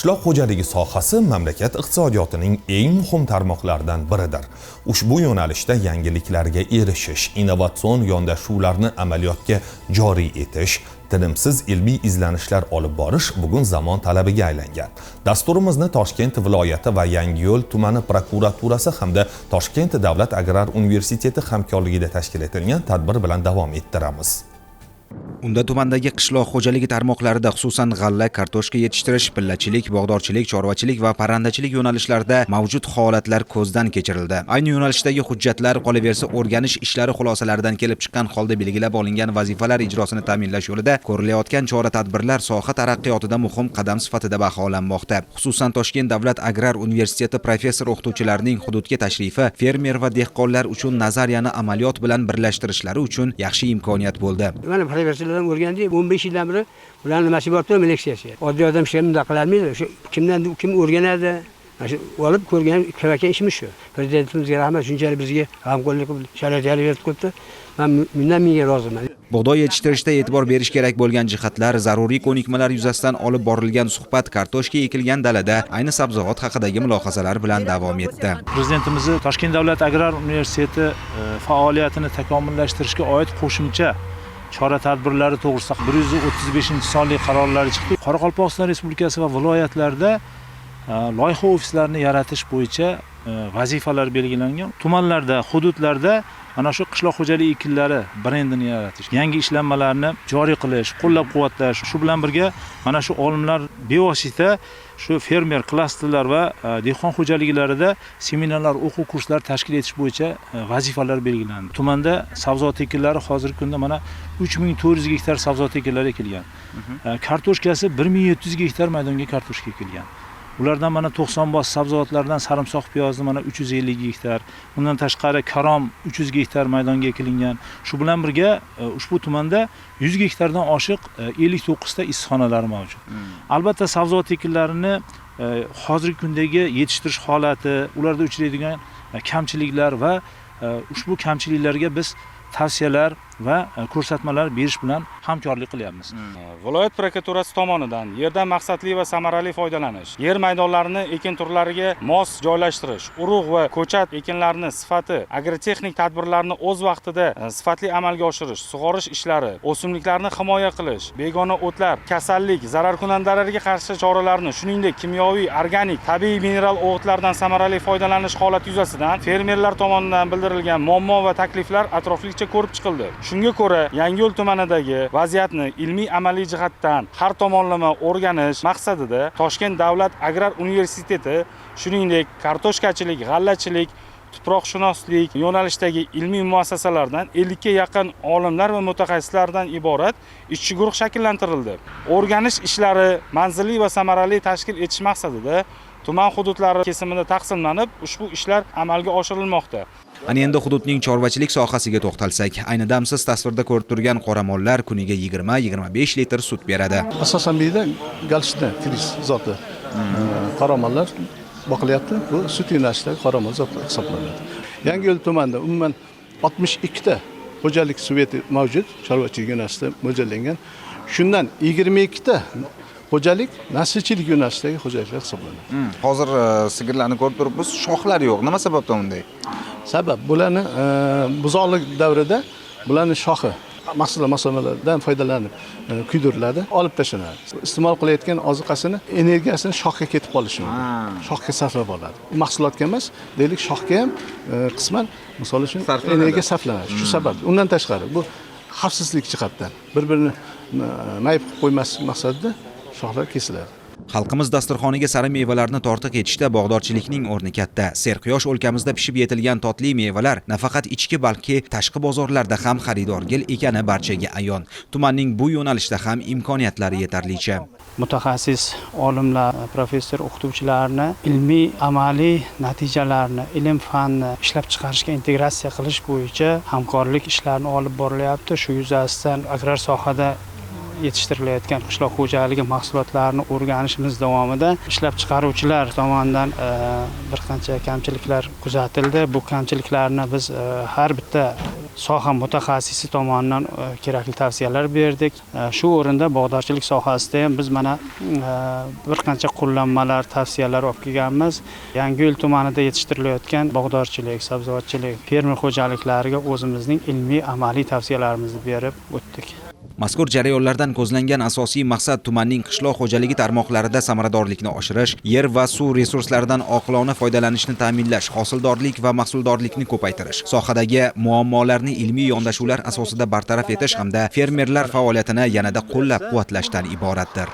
Qishloq xo'jaligi sohasi mamlakat iqtisodiyotining eng muhim tarmoqlaridan biridir. Ushbu yo'nalishda yangiliklarga erishish, innovatsion yondashuvlarni amaliyotga joriy etish, tinimsiz ilmiy izlanishlar olib borish bugun zamon talabiga aylangan. Dasturimizni Toshkent viloyati va Yangiyo'l tumani prokuraturasi hamda Toshkent davlat agrar universiteti hamkorligida tashkil etilgan tadbir bilan davom ettiramiz. Unda tumandagi qishloq xo'jaligi tarmoqlarida xususan g'alla, kartoshka yetishtirish, pillachilik, bog'dorchilik, chorvachilik va parrandachilik yo'nalishlarida mavjud holatlar ko'zdan kechirildi. Ayni yo'nalishdagi hujjatlar qolaversa o'rganish ishlari xulosalaridan kelib chiqqan holda belgilab olingan vazifalar ijrosini ta'minlash yo'lida ko'rilayotgan chora-tadbirlar soha taraqqiyotida muhim qadam sifatida baholanmoqda. Xususan Toshkent davlat agrar universiteti professor o'qituvchilarining hududga tashrifi fermer va dehqonlar uchun nazariyani amaliyot bilan birlashtirishlari uchun yaxshi imkoniyat bo'ldi. Professorlardan o'rgandik, 15 yildan beri ularning nimasi bor turib leksiyasi. Oddiy odam hech kim qilolmaydi. Shu kim o'rganadi? Shu olib ko'rgan kirayotgan ishimiz shu. Prezidentimizga rahmat, shunchalik bizga g'amxo'rlik qilib, sharoitlar berib qo'yibdi. Men bundan menga roziman. Bug'doy yetishtirishda e'tibor berish kerak bo'lgan jihatlar, zaruriy ko'nikmalar yuzasidan olib borilgan suhbat kartoshka ekilgan dalada ayni sabzavot haqidagi mulohazalar bilan davom etdi. Prezidentimiz Toshkent davlat agrar universiteti faoliyatini takomillashtirishga oid qo'shimcha chora-tadbirlari to'g'risida 135-sonli qarorlari chiqdi. Qoraqalpog'iston Respublikasi va viloyatlarda loyiha ofislarini yaratish bo'yicha vazifalar belgilangan. Tumanlarda, hududlarda mana shu qishloq xo'jaligi ekinlari brendini yaratish, yangi ishlanmalarni joriy qilish, qo'llab-quvvatlash, shu bilan birga mana shu olimlar bevosita shu fermer klasterlar va dehqon xo'jaliklarida seminarlar, o'quv kurslari tashkil etish bo'yicha vazifalar belgilandi. Tumanda sabzavot ekinlari hozirgi kunda mana 3400 gektar sabzavot ekinlari ekilgan. Kartoshkasi 1700 gektar maydonga kartoshka ekilgan. Ulardan mana 90 boz sabzavotlardan sarimsoq piyozni mana 350 gektar, undan tashqari karom 300 gektar maydonga ekilingan. Shu bilan birga ushbu tumanda 100 gektardan oshiq 59 ta issiqxonalar mavjud. Albatta sabzavot ekinlarini hozirgi kundagi yetishtirish holati, ularda uchraydigan kamchiliklar va ushbu kamchiliklarga biz tavsiyalar va ko'rsatmalar berish bilan hamkorlik qilyapmiz. Viloyat prokuraturasi tomonidan yerdan maqsadli va samarali foydalanish, yer maydonlarini ekin turlariga mos joylashtirish, urug' va ko'chat ekinlarini sifati, agrotexnik tadbirlarni o'z vaqtida sifatli amalga oshirish, sug'orish ishlari, o'simliklarni himoya qilish, begona o'tlar, kasallik, zararkunandalarga qarshi choralarni, shuningdek kimyoviy, organik, tabiiy mineral o'g'itlardan samarali foydalanish holati yuzasidan fermerlar tomonidan bildirilgan muammo va takliflar atroflicha ko'rib chiqildi. Shunga ko'ra, Yangiyo'l tumanidagi vaziyatni ilmiy amaliy jihatdan har tomonlama o'rganish maqsadida Toshkent davlat agrar universiteti, shuningdek kartoshkachilik, g'allachilik, tuproqshunoslik yo'nalishdagi ilmiy muassasalardan 50 ga yaqin olimlar va mutaxassislardan iborat ishchi guruh shakllantirildi. O'rganish ishlari manzilli va samarali tashkil etish maqsadida tuman hududlari kesimida taqsimlanib, ushbu ishlar amalga oshirilmoqda. Ana endi hududning chorvachilik sohasiga to'xtalsak, ayni damsiz tasvirda ko'rib turgan qoramollar kuniga 20-25 litr sut beradi. Asosan bu yerda galshda filiz zoti qoramollar boqilyapti. Bu sut yo'nalishidagi qoramol zoti hisoblanadi. Yangiyo'l tumanida umuman 62 ta xo'jalik subyekti mavjud, chorvachilik yo'nalishida mo'ljallangan. Shundan 22 ta xo'jalik naslchilik yo'nalishidagi xo'jaliklar hisoblanadi. Hozir sigirlarni ko'rib turibmiz, shoxlari yo'q. Nima sababdan unday? Sabab bularni buzoqlik davrida bularni shoxi mahsulotlardan foydalanib kuydiriladi, olib tashlanadi. Iste'mol qilayotgan oziqasini, energiyasini shoxga ketib qolishi mumkin. Shoxga sarflab oladi. Mahsulotga emas, deylik shoxga ham qisman misol uchun energiya sarflanadi. Shu sabab. Undan tashqari bu xavfsizlik jihatdan bir-birini mayib qo'ymaslik maqsadida shoxlar kesiladi. Xalqimiz dasturxoniga sari mevalarni tortiq etishda bog'dorchilikning o'rni katta. Serquyosh o'lkamizda pishib yetilgan totli mevalar nafaqat ichki, balki tashqi bozorlarda ham xaridorgir ekani barchaga ayon. Tumanning bu yo'nalishda ham imkoniyatlari yetarlicha. Mutaxassis olimlar, professor o'qituvchilarni ilmiy, amaliy natijalarni, ilm-fanni ishlab chiqarishga integratsiya qilish bo'yicha hamkorlik ishlarini olib borilyapti. Shu yuzasidan agrar sohada yetishtirilayotgan qishloq xo'jaligi mahsulotlarini o'rganishimiz davomida ishlab chiqaruvchilar tomonidan bir qancha kamchiliklar kuzatildi. Bu kamchiliklarni biz har bitta soha mutaxassisi tomonidan kerakli tavsiyalar berdik. Shu o'rinda bog'dorchilik sohasida ham biz mana bir qancha qo'llanmalar, tavsiyalar olib kelganmiz. Yangiyo'l tumanida yetishtirilayotgan bog'dorchilik, sabzavotchilik, fermer xo'jaliklariga o'zimizning ilmiy amaliy tavsiyalarimizni berib o'tdik. Mazkur jarayonlardan ko'zlangan asosiy maqsad tumanning qishloq xo'jaligi tarmoqlarida samaradorlikni oshirish, yer va suv resurslaridan oqilona foydalanishni ta'minlash, hosildorlik va mahsuldorlikni ko'paytirish, sohadagi muammolarni ilmiy yondashuvlar asosida bartaraf etish hamda fermerlar faoliyatini yanada qo'llab-quvvatlashdan iboratdir.